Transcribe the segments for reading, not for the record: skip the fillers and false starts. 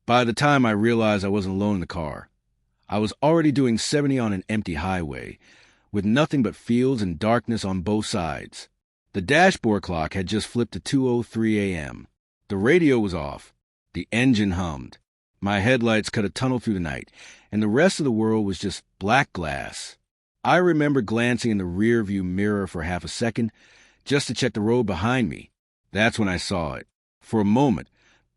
By the time I realized I wasn't alone in the car, I was already doing 70 on an empty highway, with nothing but fields and darkness on both sides. The dashboard clock had just flipped to 2:03 a.m. The radio was off. The engine hummed. My headlights cut a tunnel through the night, and the rest of the world was just black glass. I remember glancing in the rear-view mirror for half a second, just to check the road behind me. That's when I saw it. For a moment,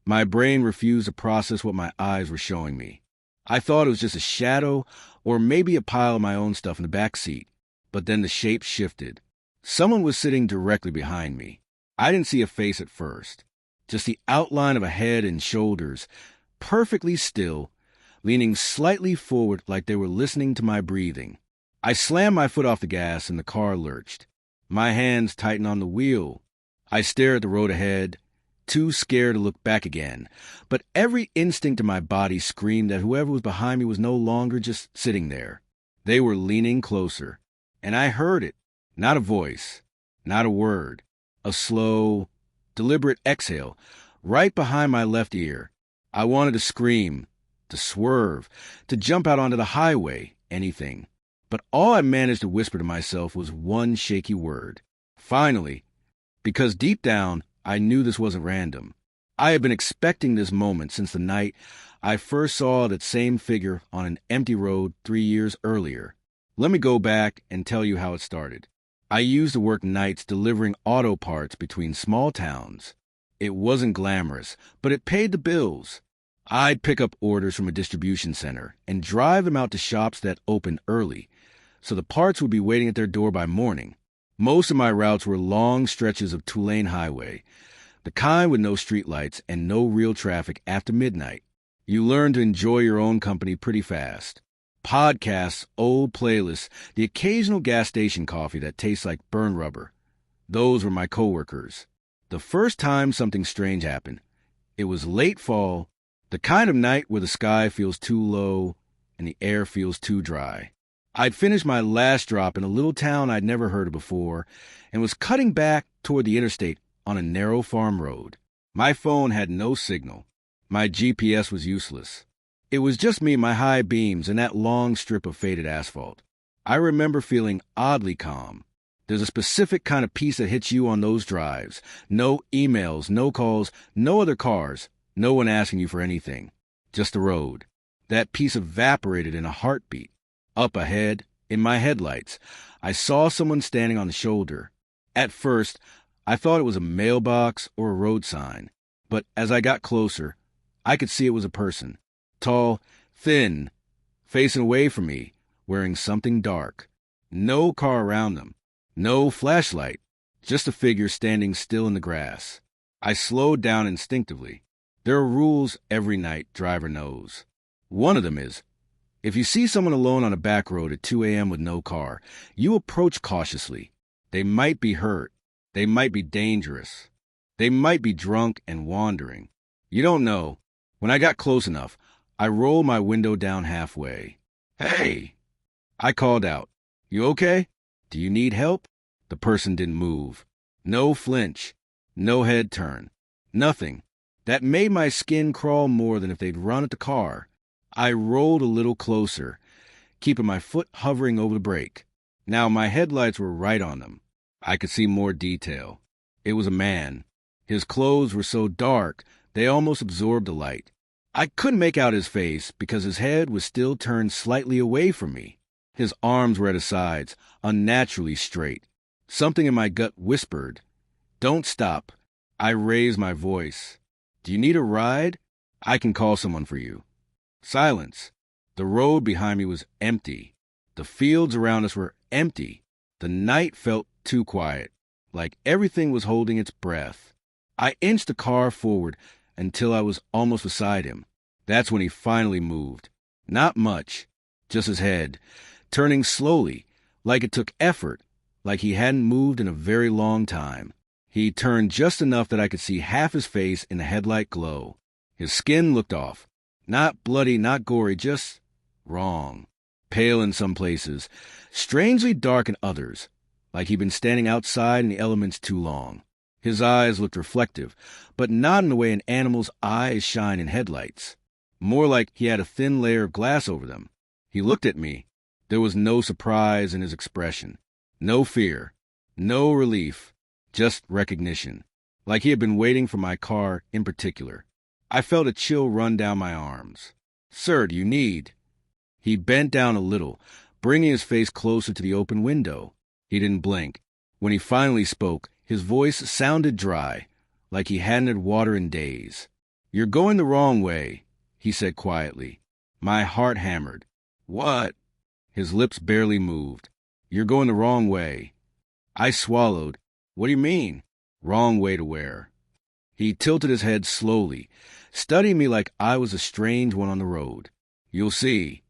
my brain refused to process what my eyes were showing me. I thought it was just a shadow, or maybe a pile of my own stuff in the back seat. But then the shape shifted. Someone was sitting directly behind me. I didn't see a face at first, just the outline of a head and shoulders, perfectly still, leaning slightly forward like they were listening to my breathing. I slammed my foot off the gas and the car lurched. My hands tightened on the wheel. I stared at the road ahead, too scared to look back again, but every instinct in my body screamed that whoever was behind me was no longer just sitting there. They were leaning closer, and I heard it. Not a voice, not a word, a slow, deliberate exhale right behind my left ear. I wanted to scream, to swerve, to jump out onto the highway, anything. But all I managed to whisper to myself was one shaky word. Finally, because deep down, I knew this wasn't random. I had been expecting this moment since the night I first saw that same figure on an empty road 3 years earlier. Let me go back and tell you how it started. I used to work nights delivering auto parts between small towns. It wasn't glamorous, but it paid the bills. I'd pick up orders from a distribution center and drive them out to shops that opened early, so the parts would be waiting at their door by morning. Most of my routes were long stretches of two-lane highway, the kind with no streetlights and no real traffic after midnight. You learn to enjoy your own company pretty fast. Podcasts, old playlists, the occasional gas station coffee that tastes like burned rubber. Those were my coworkers. The first time something strange happened, it was late fall, the kind of night where the sky feels too low and the air feels too dry. I'd finished my last drop in a little town I'd never heard of before and was cutting back toward the interstate on a narrow farm road. My phone had no signal. My GPS was useless. It was just me, my high beams, and that long strip of faded asphalt. I remember feeling oddly calm. There's a specific kind of peace that hits you on those drives. No emails, no calls, no other cars, no one asking you for anything. Just the road. That peace evaporated in a heartbeat. Up ahead, in my headlights, I saw someone standing on the shoulder. At first, I thought it was a mailbox or a road sign, but as I got closer, I could see it was a person. Tall, thin, facing away from me, wearing something dark. No car around them. No flashlight. Just a figure standing still in the grass. I slowed down instinctively. There are rules every night driver knows. One of them is, if you see someone alone on a back road at 2 a.m. with no car, you approach cautiously. They might be hurt. They might be dangerous. They might be drunk and wandering. You don't know. When I got close enough, I rolled my window down halfway. "Hey!" I called out. "You okay? Do you need help?" The person didn't move. No flinch. No head turn. Nothing. That made my skin crawl more than if they'd run at the car. I rolled a little closer, keeping my foot hovering over the brake. Now my headlights were right on them. I could see more detail. It was a man. His clothes were so dark, they almost absorbed the light. I couldn't make out his face because his head was still turned slightly away from me. His arms were at his sides, unnaturally straight. Something in my gut whispered, "Don't stop." I raised my voice. "Do you need a ride? I can call someone for you." Silence. The road behind me was empty. The fields around us were empty. The night felt too quiet, like everything was holding its breath. I inched the car forward until I was almost beside him. That's when he finally moved. Not much, just his head, turning slowly, like it took effort, like he hadn't moved in a very long time. He turned just enough that I could see half his face in the headlight glow. His skin looked off. Not bloody, not gory, just wrong. Pale in some places, strangely dark in others, like he'd been standing outside in the elements too long. His eyes looked reflective, but not in the way an animal's eyes shine in headlights. more like he had a thin layer of glass over them. He looked at me. There was no surprise in his expression, no fear, no relief, just recognition, like he had been waiting for my car in particular. I felt a chill run down my arms. "Sir, do you need?" He bent down a little, bringing his face closer to the open window. He didn't blink. When he finally spoke, his voice sounded dry, like he hadn't had water in days. "You're going the wrong way," he said quietly. My heart hammered. "What?" His lips barely moved. "You're going the wrong way." I swallowed. "What do you mean?" "Wrong way to where." He tilted his head slowly, studying me like I was a strange one on the road. "You'll see."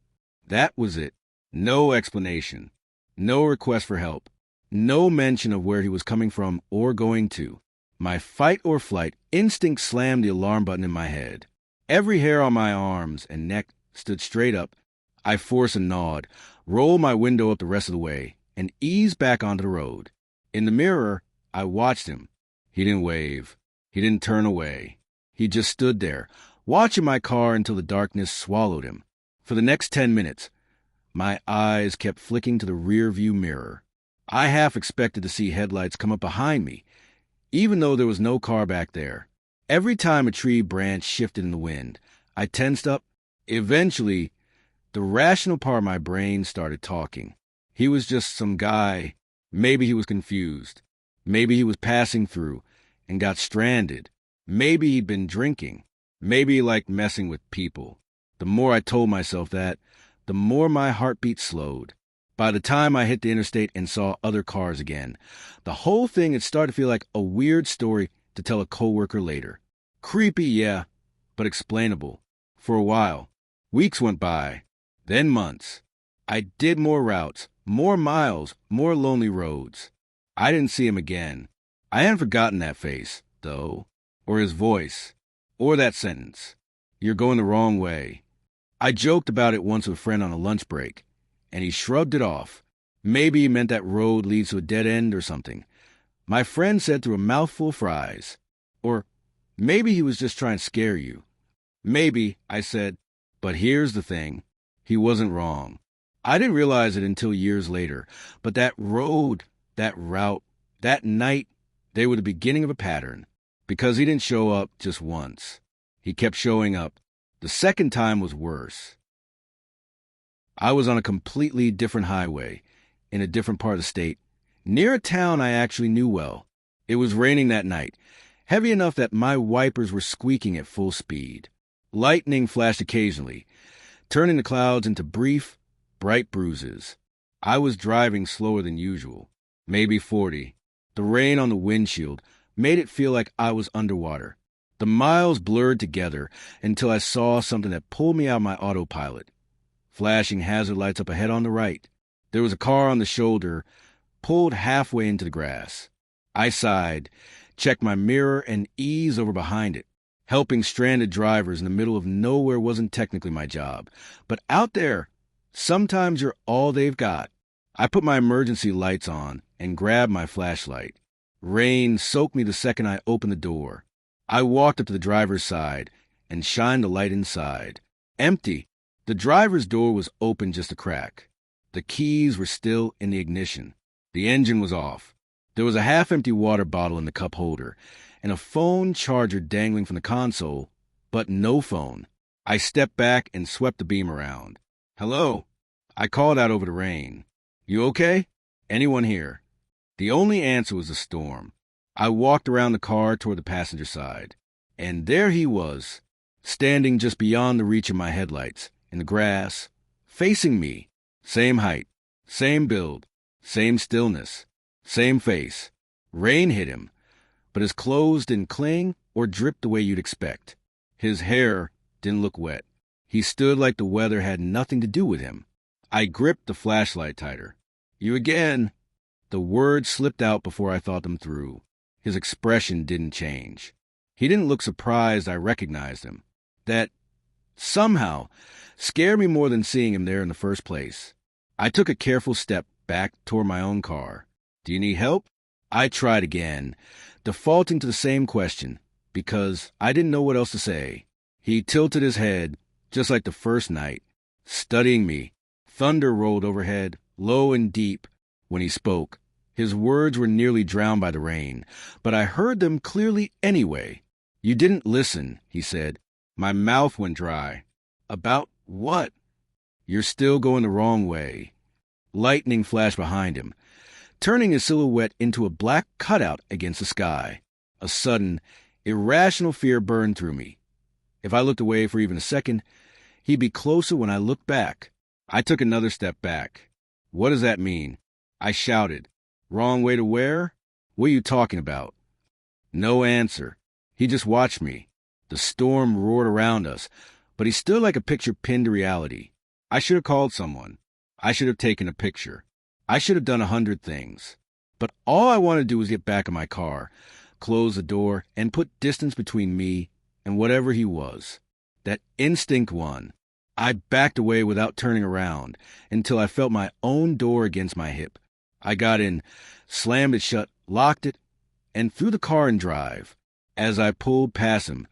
That was it. No explanation. No request for help. No mention of where he was coming from or going to. My fight or flight instinct slammed the alarm button in my head. Every hair on my arms and neck stood straight up. I forced a nod, rolled my window up the rest of the way, and eased back onto the road. In the mirror, I watched him. He didn't wave. He didn't turn away. He just stood there, watching my car until the darkness swallowed him. For the next 10 minutes, my eyes kept flicking to the rear-view mirror. I half expected to see headlights come up behind me, even though there was no car back there. Every time a tree branch shifted in the wind, I tensed up. Eventually, the rational part of my brain started talking. He was just some guy. Maybe he was confused. Maybe he was passing through and got stranded. Maybe he'd been drinking. Maybe he liked messing with people. The more I told myself that, the more my heartbeat slowed. By the time I hit the interstate and saw other cars again, the whole thing had started to feel like a weird story to tell a coworker later. Creepy, yeah, but explainable. For a while. Weeks went by, then months. I did more routes, more miles, more lonely roads. I didn't see him again. I hadn't forgotten that face, though, or his voice, or that sentence. "You're going the wrong way." I joked about it once with a friend on a lunch break, and he shrugged it off. Maybe he meant that road leads to a dead end or something. My friend said through a mouthful of fries. Or maybe he was just trying to scare you. Maybe, I said, but here's the thing. He wasn't wrong. I didn't realize it until years later, but that road, that route, that night, they were the beginning of a pattern. Because he didn't show up just once. He kept showing up. The second time was worse. I was on a completely different highway, in a different part of the state, near a town I actually knew well. It was raining that night, heavy enough that my wipers were squeaking at full speed. Lightning flashed occasionally, turning the clouds into brief, bright bruises. I was driving slower than usual, maybe 40. The rain on the windshield made it feel like I was underwater. The miles blurred together until I saw something that pulled me out of my autopilot. Flashing hazard lights up ahead on the right. There was a car on the shoulder, pulled halfway into the grass. I sighed, checked my mirror, and eased over behind it. Helping stranded drivers in the middle of nowhere wasn't technically my job. But out there, sometimes you're all they've got. I put my emergency lights on and grabbed my flashlight. Rain soaked me the second I opened the door. I walked up to the driver's side and shined the light inside. Empty. The driver's door was open just a crack. The keys were still in the ignition. The engine was off. There was a half-empty water bottle in the cup holder and a phone charger dangling from the console, but no phone. I stepped back and swept the beam around. "Hello?" I called out over the rain. "You okay? Anyone here?" The only answer was the storm. I walked around the car toward the passenger side, and there he was, standing just beyond the reach of my headlights, in the grass, facing me. Same height, same build, same stillness, same face. Rain hit him, but his clothes didn't cling or drip the way you'd expect. His hair didn't look wet. He stood like the weather had nothing to do with him. I gripped the flashlight tighter. "You again." The words slipped out before I thought them through. His expression didn't change. He didn't look surprised I recognized him. That, somehow, scared me more than seeing him there in the first place. I took a careful step back toward my own car. "Do you need help?" I tried again, defaulting to the same question, because I didn't know what else to say. He tilted his head, just like the first night, studying me. Thunder rolled overhead, low and deep, when he spoke. His words were nearly drowned by the rain, but I heard them clearly anyway. "You didn't listen," he said. My mouth went dry. "About what?" "You're still going the wrong way." Lightning flashed behind him, turning his silhouette into a black cutout against the sky. A sudden, irrational fear burned through me. If I looked away for even a second, he'd be closer when I looked back. I took another step back. "What does that mean?" I shouted. "Wrong way to where? What are you talking about?" No answer. He just watched me. The storm roared around us, but he stood like a picture pinned to reality. I should have called someone. I should have taken a picture. I should have done 100 things. But all I wanted to do was get back in my car, close the door, and put distance between me and whatever he was. That instinct won. I backed away without turning around until I felt my own door against my hip. I got in, slammed it shut, locked it, and threw the car in drive. As I pulled past him,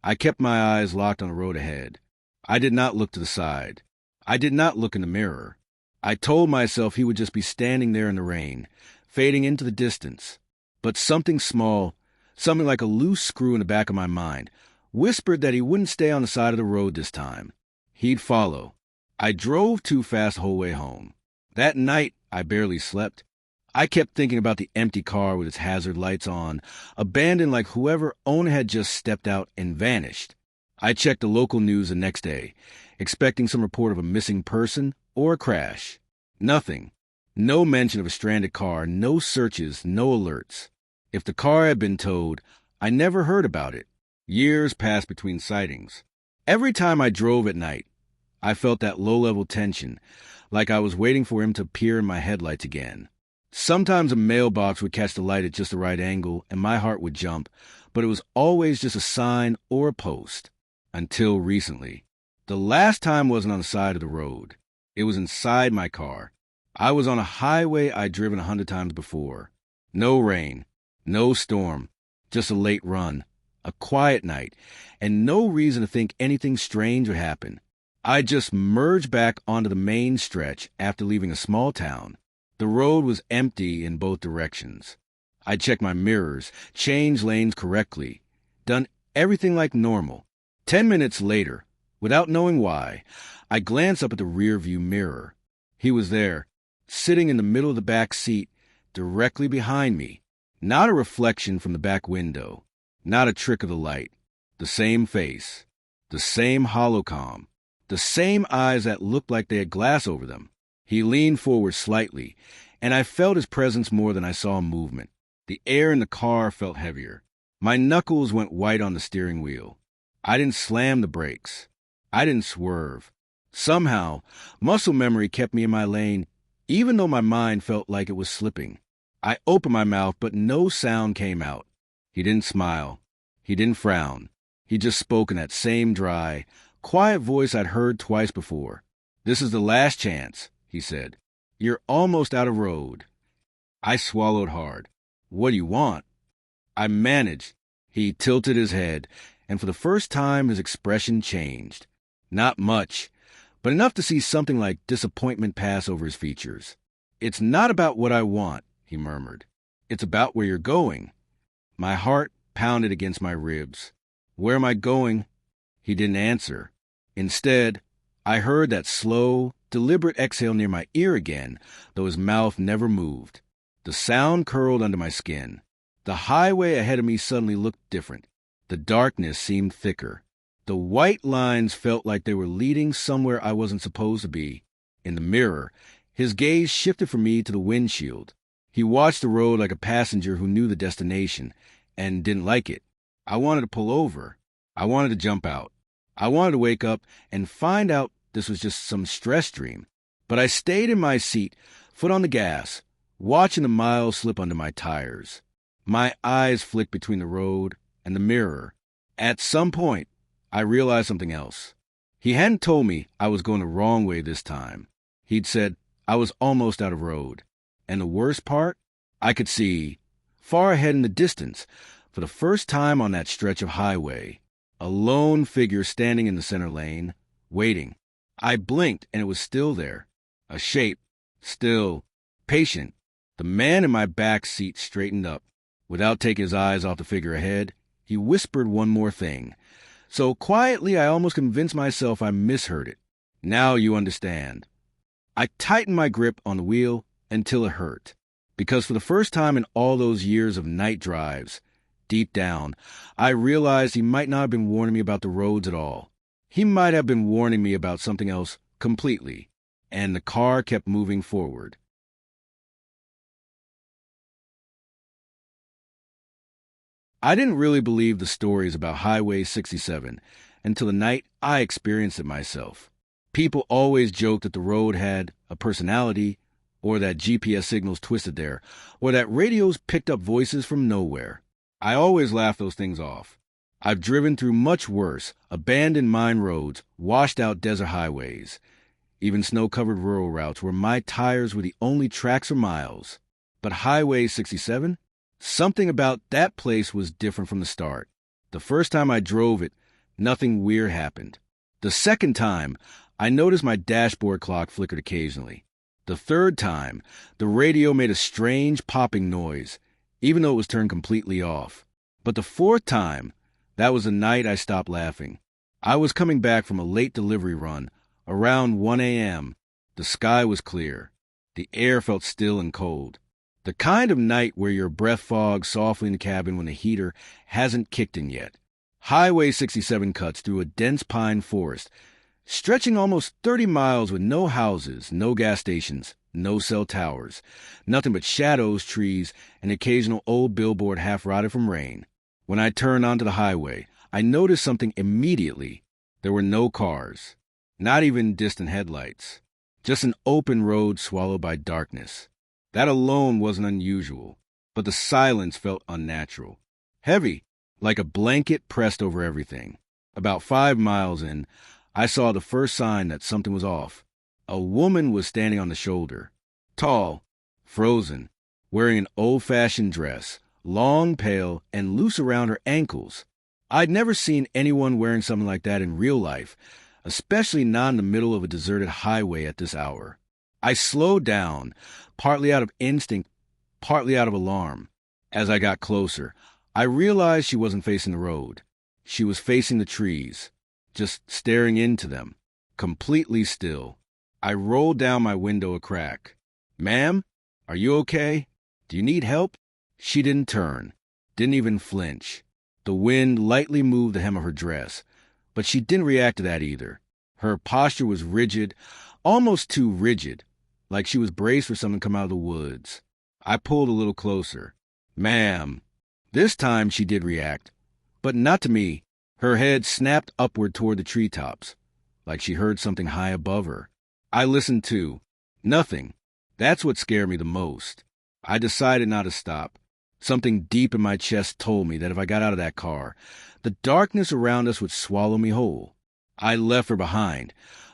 I kept my eyes locked on the road ahead. I did not look to the side. I did not look in the mirror. I told myself he would just be standing there in the rain, fading into the distance. But something small, something like a loose screw in the back of my mind, whispered that he wouldn't stay on the side of the road this time. He'd follow. I drove too fast the whole way home. That night, I barely slept. I kept thinking about the empty car with its hazard lights on, abandoned like whoever owned it had just stepped out and vanished. I checked the local news the next day, expecting some report of a missing person or a crash. Nothing. No mention of a stranded car, no searches, no alerts. If the car had been towed, I never heard about it. Years passed between sightings. Every time I drove at night, I felt that low-level tension, like I was waiting for him to appear in my headlights again. Sometimes a mailbox would catch the light at just the right angle, and my heart would jump, but it was always just a sign or a post. Until recently. The last time wasn't on the side of the road. It was inside my car. I was on a highway I'd driven 100 times before. No rain, no storm, just a late run, a quiet night, and no reason to think anything strange would happen. I just merged back onto the main stretch after leaving a small town. The road was empty in both directions. I checked my mirrors, changed lanes correctly, done everything like normal. 10 minutes later, without knowing why, I glanced up at the rearview mirror. He was there, sitting in the middle of the back seat, directly behind me. Not a reflection from the back window, not a trick of the light. The same face, the same holocom, the same eyes that looked like they had glass over them. He leaned forward slightly, and I felt his presence more than I saw movement. The air in the car felt heavier. My knuckles went white on the steering wheel. I didn't slam the brakes. I didn't swerve. Somehow, muscle memory kept me in my lane, even though my mind felt like it was slipping. I opened my mouth, but no sound came out. He didn't smile. He didn't frown. He just spoke in that same dry, quiet voice I'd heard twice before. "This is the last chance," he said. "You're almost out of road." I swallowed hard. "What do you want?" I managed. He tilted his head, and for the first time his expression changed. Not much, but enough to see something like disappointment pass over his features. "It's not about what I want," he murmured. "It's about where you're going." My heart pounded against my ribs. "Where am I going?" He didn't answer. Instead, I heard that slow, deliberate exhale near my ear again, though his mouth never moved. The sound curled under my skin. The highway ahead of me suddenly looked different. The darkness seemed thicker. The white lines felt like they were leading somewhere I wasn't supposed to be. In the mirror, his gaze shifted from me to the windshield. He watched the road like a passenger who knew the destination and didn't like it. I wanted to pull over. I wanted to jump out. I wanted to wake up and find out this was just some stress dream. But I stayed in my seat, foot on the gas, watching the miles slip under my tires. My eyes flicked between the road and the mirror. At some point, I realized something else. He hadn't told me I was going the wrong way this time. He'd said I was almost out of road. And the worst part? I could see, far ahead in the distance, for the first time on that stretch of highway, a lone figure standing in the center lane, waiting. I blinked, and it was still there. A shape, still, patient. The man in my back seat straightened up. Without taking his eyes off the figure ahead, he whispered one more thing. So quietly, I almost convinced myself I misheard it. Now you understand. I tightened my grip on the wheel until it hurt. Because for the first time in all those years of night drives, deep down, I realized he might not have been warning me about the roads at all. He might have been warning me about something else completely. And the car kept moving forward. I didn't really believe the stories about Highway 67 until the night I experienced it myself. People always joked that the road had a personality, or that GPS signals twisted there, or that radios picked up voices from nowhere. I always laughed those things off. I've driven through much worse, abandoned mine roads, washed out desert highways, even snow-covered rural routes where my tires were the only tracks for miles. But Highway 67? Something about that place was different from the start. The first time I drove it, nothing weird happened. The second time, I noticed my dashboard clock flickered occasionally. The third time, the radio made a strange popping noise, even though it was turned completely off. But the fourth time, that was the night I stopped laughing. I was coming back from a late delivery run, around 1 a.m. The sky was clear. The air felt still and cold. The kind of night where your breath fogs softly in the cabin when the heater hasn't kicked in yet. Highway 67 cuts through a dense pine forest, stretching almost 30 miles with no houses, no gas stations, no cell towers, nothing but shadows, trees, and occasional old billboard half-rotted from rain. When I turned onto the highway, I noticed something immediately. There were no cars, not even distant headlights, just an open road swallowed by darkness. That alone wasn't unusual, but the silence felt unnatural. Heavy, like a blanket pressed over everything. About 5 miles in, I saw the first sign that something was off. A woman was standing on the shoulder. Tall, frozen, wearing an old-fashioned dress, long, pale, and loose around her ankles. I'd never seen anyone wearing something like that in real life, especially not in the middle of a deserted highway at this hour. I slowed down, partly out of instinct, partly out of alarm. As I got closer, I realized she wasn't facing the road. She was facing the trees, just staring into them, completely still. I rolled down my window a crack. "Ma'am, are you okay? Do you need help?" She didn't turn, didn't even flinch. The wind lightly moved the hem of her dress, but she didn't react to that either. Her posture was rigid, almost too rigid, like she was braced for something to come out of the woods. I pulled a little closer. "Ma'am." This time she did react, but not to me. Her head snapped upward toward the treetops, like she heard something high above her. I listened too. Nothing. That's what scared me the most. I decided not to stop. Something deep in my chest told me that if I got out of that car, the darkness around us would swallow me whole. I left her behind,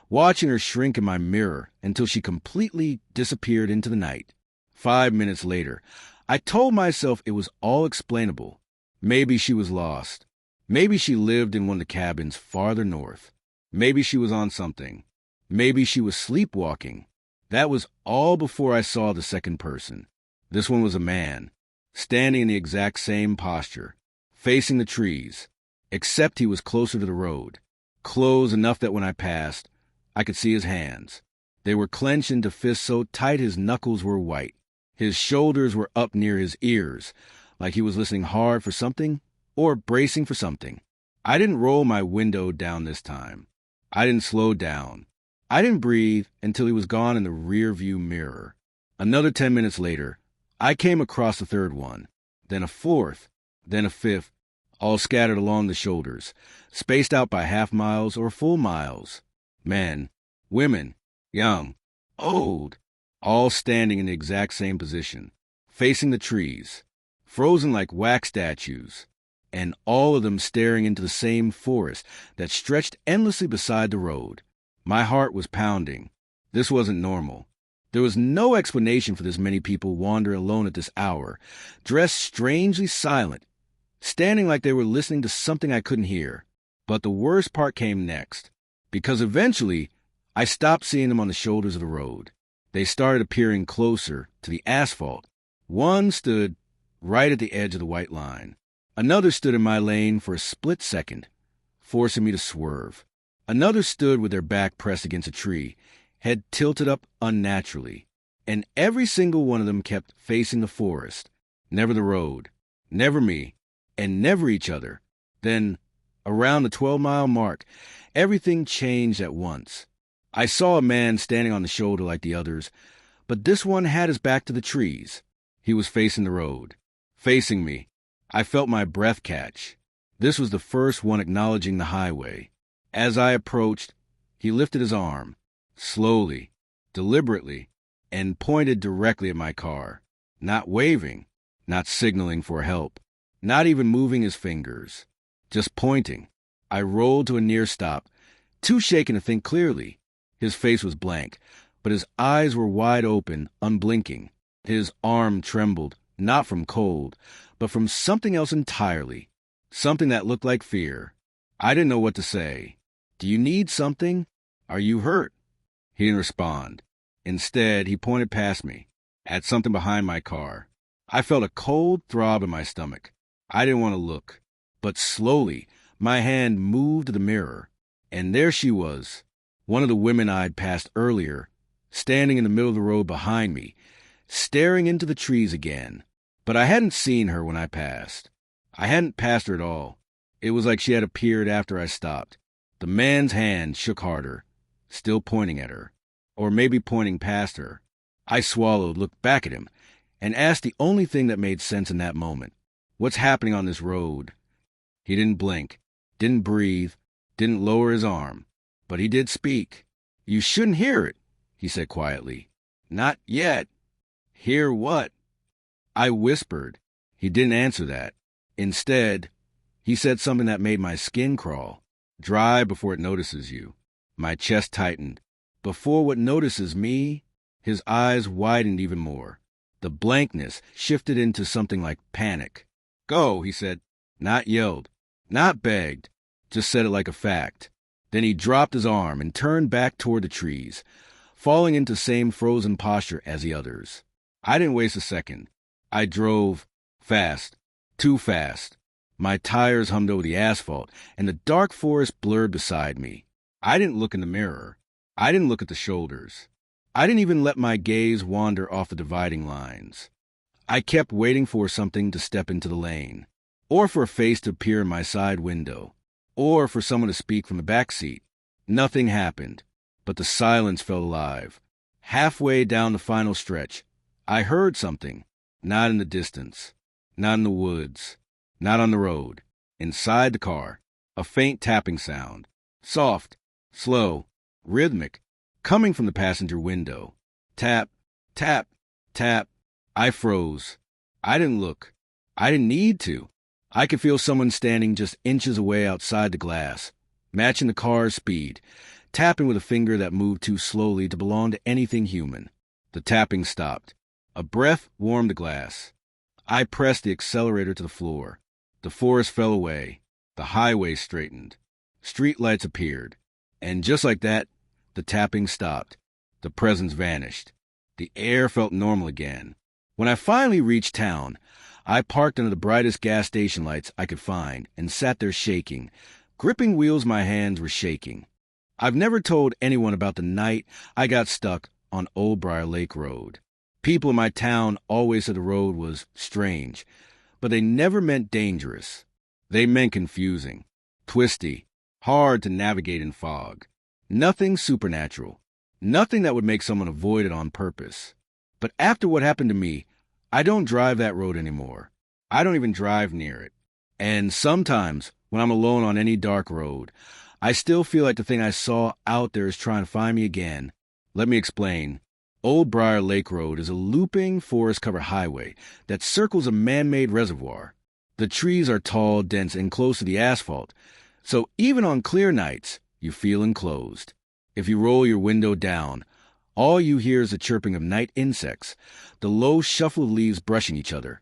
watching her shrink in my mirror until she completely disappeared into the night. 5 minutes later, I told myself it was all explainable. Maybe she was lost. Maybe she lived in one of the cabins farther north. Maybe she was on something. Maybe she was sleepwalking. That was all before I saw the second person. This one was a man, standing in the exact same posture, facing the trees, except he was closer to the road, close enough that when I passed, I could see his hands. They were clenched into fists so tight his knuckles were white. His shoulders were up near his ears, like he was listening hard for something or bracing for something. I didn't roll my window down this time. I didn't slow down. I didn't breathe until he was gone in the rear-view mirror. Another 10 minutes later, I came across the third one, then a fourth, then a fifth, all scattered along the shoulders, spaced out by half miles or full miles. Men, women, young, old, all standing in the exact same position, facing the trees, frozen like wax statues, and all of them staring into the same forest that stretched endlessly beside the road. My heart was pounding. This wasn't normal. There was no explanation for this many people wandering alone at this hour, dressed strangely silent, standing like they were listening to something I couldn't hear. But the worst part came next. because eventually I stopped seeing them on the shoulders of the road. They started appearing closer to the asphalt. One stood right at the edge of the white line. Another stood in my lane for a split second, forcing me to swerve. Another stood with their back pressed against a tree, head tilted up unnaturally. And every single one of them kept facing the forest, never the road, never me, and never each other. Then, around the 12-mile mark, everything changed at once. I saw a man standing on the shoulder like the others, but this one had his back to the trees. He was facing the road, facing me. I felt my breath catch. This was the first one acknowledging the highway. As I approached, he lifted his arm, slowly, deliberately, and pointed directly at my car, not waving, not signaling for help, not even moving his fingers, just pointing. I rolled to a near stop, too shaken to think clearly. His face was blank, but his eyes were wide open, unblinking. His arm trembled, not from cold, but from something else entirely, something that looked like fear. I didn't know what to say. "Do you need something? Are you hurt?" He didn't respond. Instead, he pointed past me, at something behind my car. I felt a cold throb in my stomach. I didn't want to look, but slowly, my hand moved to the mirror, and there she was, one of the women I'd passed earlier, standing in the middle of the road behind me, staring into the trees again. But I hadn't seen her when I passed. I hadn't passed her at all. It was like she had appeared after I stopped. The man's hand shook harder, still pointing at her, or maybe pointing past her. I swallowed, looked back at him, and asked the only thing that made sense in that moment. "What's happening on this road?" He didn't blink, didn't breathe, didn't lower his arm, but he did speak. "You shouldn't hear it," he said quietly. "Not yet." "Hear what?" I whispered. He didn't answer that. Instead, he said something that made my skin crawl. "Dry before it notices you." My chest tightened. Before what notices me? His eyes widened even more. The blankness shifted into something like panic. "Go," he said. Not yelled, not begged, just said it like a fact. Then he dropped his arm and turned back toward the trees, falling into the same frozen posture as the others. I didn't waste a second. I drove fast, too fast. My tires hummed over the asphalt, and the dark forest blurred beside me. I didn't look in the mirror. I didn't look at the shoulders. I didn't even let my gaze wander off the dividing lines. I kept waiting for something to step into the lane, or for a face to appear in my side window, or for someone to speak from the back seat. Nothing happened, but the silence felt alive. Halfway down the final stretch, I heard something, not in the distance, not in the woods, not on the road, inside the car, a faint tapping sound, soft, slow, rhythmic, coming from the passenger window. Tap, tap, tap. I froze. I didn't look. I didn't need to. I could feel someone standing just inches away outside the glass, matching the car's speed, tapping with a finger that moved too slowly to belong to anything human. The tapping stopped. A breath warmed the glass. I pressed the accelerator to the floor. The forest fell away. The highway straightened. Street lights appeared. And just like that, the tapping stopped. The presence vanished. The air felt normal again. When I finally reached town, I parked under the brightest gas station lights I could find and sat there shaking. Gripping wheels, my hands were shaking. I've never told anyone about the night I got stuck on Old Briar Lake Road. People in my town always said the road was strange, but they never meant dangerous. They meant confusing, twisty, hard to navigate in fog. Nothing supernatural. Nothing that would make someone avoid it on purpose. But after what happened to me, I don't drive that road anymore. I don't even drive near it. And sometimes, when I'm alone on any dark road, I still feel like the thing I saw out there is trying to find me again. Let me explain. Old Briar Lake Road is a looping, forest-covered highway that circles a man-made reservoir. The trees are tall, dense, and close to the asphalt, so even on clear nights, you feel enclosed. If you roll your window down, all you hear is the chirping of night insects, the low shuffle of leaves brushing each other,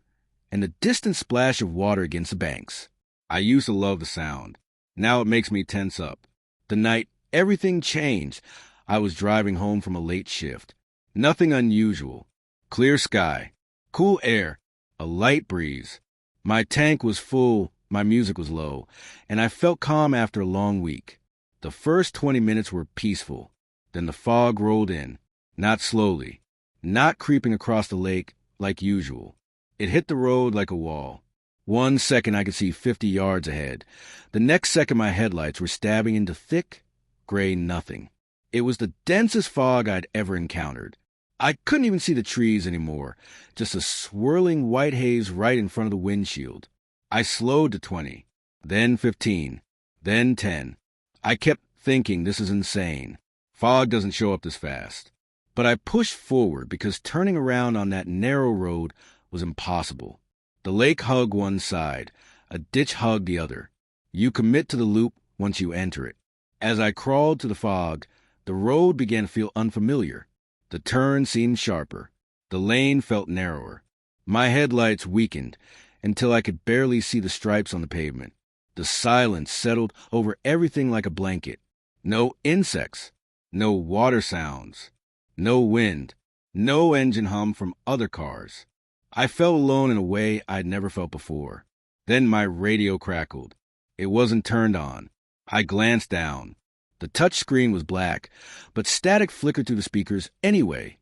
and the distant splash of water against the banks. I used to love the sound. Now it makes me tense up. The night Everything changed. I was driving home from a late shift. Nothing unusual. Clear sky, cool air, a light breeze. My tank was full, my music was low, and I felt calm after a long week. The first 20 minutes were peaceful. Then the fog rolled in, not slowly, not creeping across the lake like usual. It hit the road like a wall. 1 second I could see 50 yards ahead. The next second my headlights were stabbing into thick, gray nothing. It was the densest fog I'd ever encountered. I couldn't even see the trees anymore, just a swirling white haze right in front of the windshield. I slowed to 20, then 15, then 10. I kept thinking this is insane. Fog doesn't show up this fast. But I pushed forward because turning around on that narrow road was impossible. The lake hugged one side, a ditch hugged the other. You commit to the loop once you enter it. As I crawled to the fog, the road began to feel unfamiliar. The turn seemed sharper. The lane felt narrower. My headlights weakened until I could barely see the stripes on the pavement. The silence settled over everything like a blanket. No insects, no water sounds, no wind, no engine hum from other cars. I felt alone in a way I'd never felt before. Then my radio crackled. It wasn't turned on. I glanced down. The touch screen was black, but static flickered through the speakers anyway.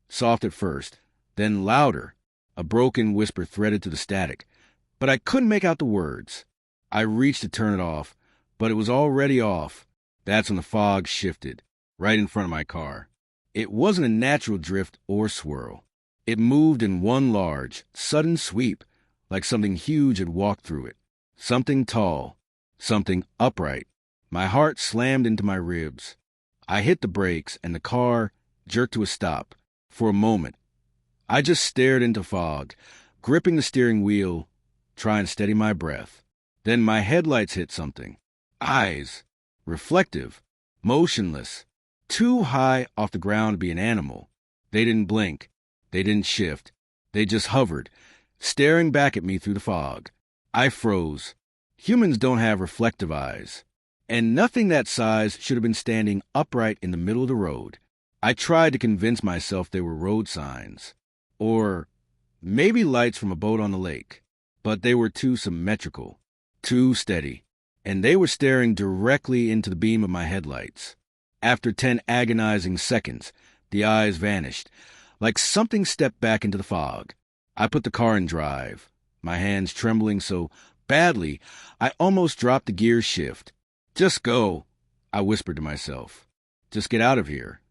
Soft at first, then louder. A broken whisper threaded through the static, but I couldn't make out the words. I reached to turn it off, but it was already off. That's when the fog shifted, right in front of my car. It wasn't a natural drift or swirl. It moved in one large, sudden sweep, like something huge had walked through it. Something tall, something upright. My heart slammed into my ribs. I hit the brakes, and the car jerked to a stop. For a moment, I just stared into fog, gripping the steering wheel, trying to steady my breath. Then my headlights hit something. Eyes. Reflective. Motionless. Too high off the ground to be an animal. They didn't blink. They didn't shift. They just hovered, staring back at me through the fog. I froze. Humans don't have reflective eyes. And nothing that size should have been standing upright in the middle of the road. I tried to convince myself they were road signs. Or maybe lights from a boat on the lake. But they were too symmetrical, too steady. And they were staring directly into the beam of my headlights. After 10 agonizing seconds, the eyes vanished, like something stepped back into the fog. I put the car in drive, my hands trembling so badly I almost dropped the gear shift. Just go, I whispered to myself. Just get out of here.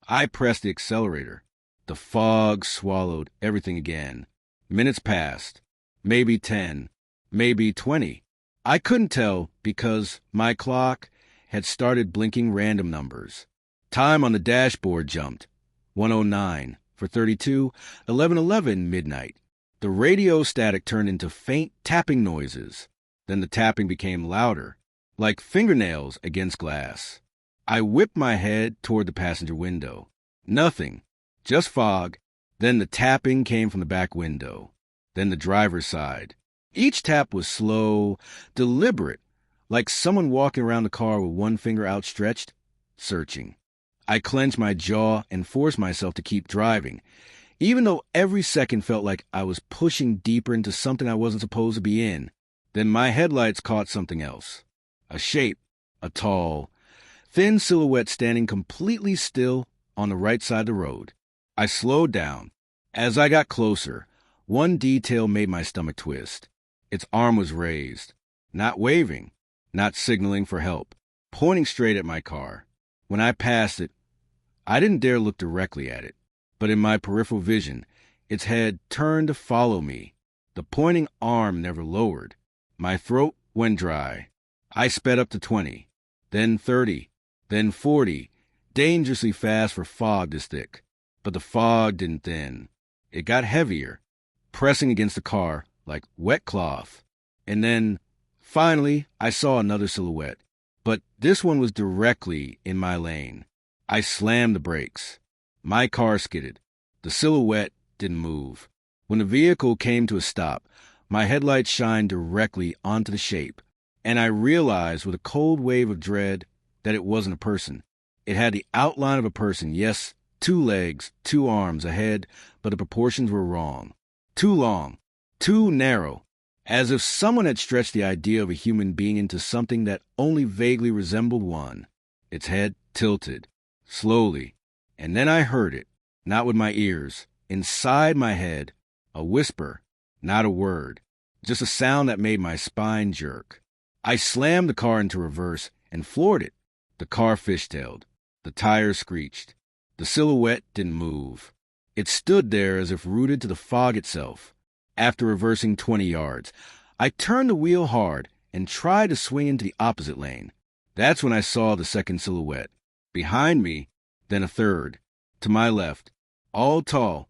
I pressed the accelerator. The fog swallowed everything again. Minutes passed. Maybe 10. Maybe 20. I couldn't tell because my clock had started blinking random numbers. Time on the dashboard jumped. 1:09 for 32, 11:11 midnight. The radio static turned into faint tapping noises. Then the tapping became louder, like fingernails against glass. I whipped my head toward the passenger window. Nothing, just fog. Then the tapping came from the back window. Then the driver's side. Each tap was slow, deliberate, like someone walking around the car with one finger outstretched, searching. I clenched my jaw and forced myself to keep driving, even though every second felt like I was pushing deeper into something I wasn't supposed to be in. Then my headlights caught something else. A shape, a tall, thin silhouette standing completely still on the right side of the road. I slowed down. As I got closer, one detail made my stomach twist. Its arm was raised, not waving, not signaling for help, pointing straight at my car. When I passed it, I didn't dare look directly at it, but in my peripheral vision, its head turned to follow me. The pointing arm never lowered. My throat went dry. I sped up to 20, then 30, then 40, dangerously fast for fog this thick. But the fog didn't thin. It got heavier, pressing against the car like wet cloth. And then, finally, I saw another silhouette. But this one was directly in my lane. I slammed the brakes. My car skidded. The silhouette didn't move. When the vehicle came to a stop, my headlights shined directly onto the shape, and I realized with a cold wave of dread that it wasn't a person. It had the outline of a person, yes, 2 legs, 2 arms, a head, but the proportions were wrong. Too long, too narrow, as if someone had stretched the idea of a human being into something that only vaguely resembled one. Its head tilted, slowly, and then I heard it, not with my ears, inside my head, a whisper, not a word, just a sound that made my spine jerk. I slammed the car into reverse and floored it. The car fishtailed. The tires screeched. The silhouette didn't move. It stood there as if rooted to the fog itself. After reversing 20 yards, I turned the wheel hard and tried to swing into the opposite lane. That's when I saw the second silhouette. Behind me, then a third. To my left. All tall,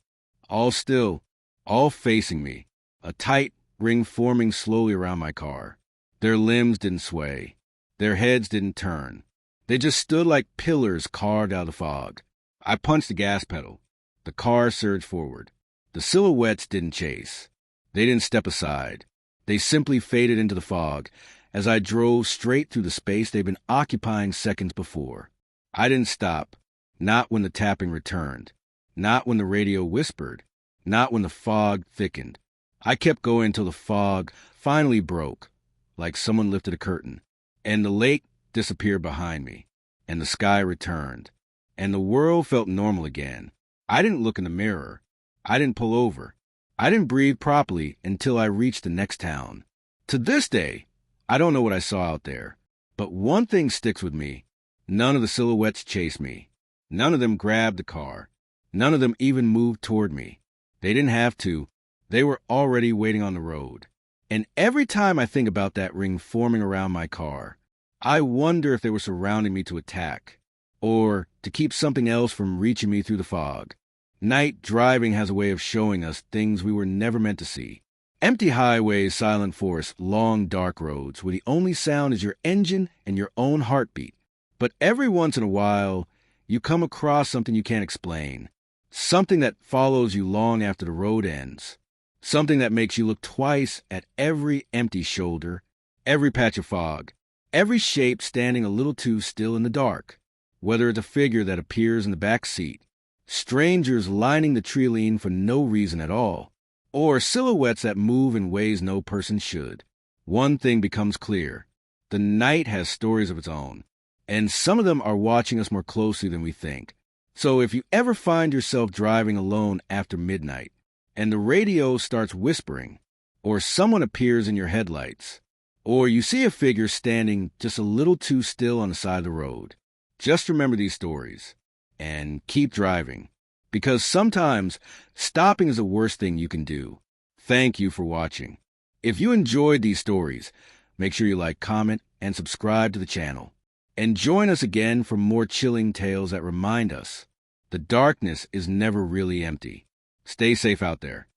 all still, all facing me. A tight ring forming slowly around my car. Their limbs didn't sway. Their heads didn't turn. They just stood like pillars carved out of the fog. I punched the gas pedal. The car surged forward. The silhouettes didn't chase. They didn't step aside. They simply faded into the fog as I drove straight through the space they'd been occupying seconds before. I didn't stop. Not when the tapping returned. Not when the radio whispered. Not when the fog thickened. I kept going until the fog finally broke, like someone lifted a curtain, and the lake disappeared behind me, and the sky returned, and the world felt normal again. I didn't look in the mirror. I didn't pull over. I didn't breathe properly until I reached the next town. To this day, I don't know what I saw out there, but one thing sticks with me. None of the silhouettes chased me. None of them grabbed the car. None of them even moved toward me. They didn't have to. They were already waiting on the road. And every time I think about that ring forming around my car, I wonder if they were surrounding me to attack, or to keep something else from reaching me through the fog. Night driving has a way of showing us things we were never meant to see. Empty highways, silent forests, long dark roads where the only sound is your engine and your own heartbeat. But every once in a while, you come across something you can't explain. Something that follows you long after the road ends. Something that makes you look twice at every empty shoulder, every patch of fog, every shape standing a little too still in the dark. Whether it's a figure that appears in the back seat, strangers lining the tree lane for no reason at all, or silhouettes that move in ways no person should. One thing becomes clear. The night has stories of its own, and some of them are watching us more closely than we think. So if you ever find yourself driving alone after midnight, and the radio starts whispering, or someone appears in your headlights, or you see a figure standing just a little too still on the side of the road, just remember these stories, and keep driving, because sometimes stopping is the worst thing you can do. Thank you for watching. If you enjoyed these stories, make sure you like, comment, and subscribe to the channel. And join us again for more chilling tales that remind us the darkness is never really empty. Stay safe out there.